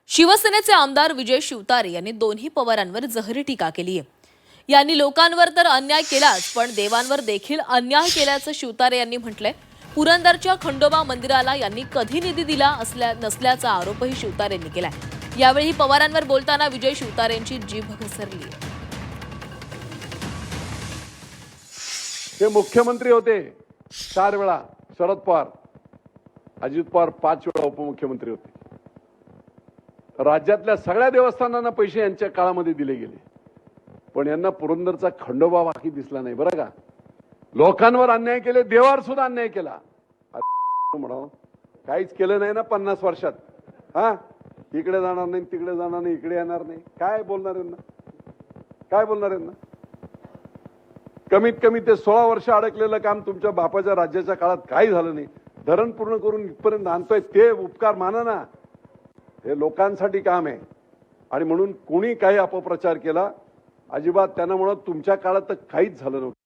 शिवसेनेचे आमदार विजय शिवतारे यांनी दोन्ही पवारांवर जहरी टीका केली आहे। यांनी लोकांवर तर अन्याय केलाच, पण देवांवर देखील अन्याय केल्याचं शिवतारे यांनी म्हटलंय। पुरंदरच्या खंडोबा मंदिराला यांनी कधी निधी दिला नसल्याचा आरोपही शिवतारे यांनी केलाय। यावेळी पवारांवर बोलताना विजय शिवतारेंची जीभ घसरली। ते मुख्यमंत्री होते 4 वेळा, शरद पवार, अजित पवार 5 वेळा उपमुख्यमंत्री होते। राज्यातल्या सगळ्या देवस्थानांना पैसे यांच्या काळामध्ये दिले गेले, पण यांना पुरंदरचा खंडोबा बाकी दिसला नाही। बरं का, लोकांवर अन्याय केले, देवावर सुद्धा अन्याय केला। म्हणावं काहीच केलं नाही ना 50 वर्षात। हा, इकडे जाणार नाही, तिकडे जाणार नाही, इकडे येणार नाही, काय बोलणार यांना? काय बोलणार यांना? कमीत कमी ते 16 वर्ष अडकलेलं काम तुमच्या बापाच्या राज्याच्या काळात काही झालं नाही। धरण पूर्ण करून इथपर्यंत आणतोय, ते उपकार माना ना। हे लोकांसाठी काम आहे, आणि म्हणून कोणी काही अपप्रचार केला अजिबात त्यांना म्हणत तुमच्या काळात तर काहीच झालं नव्हतं।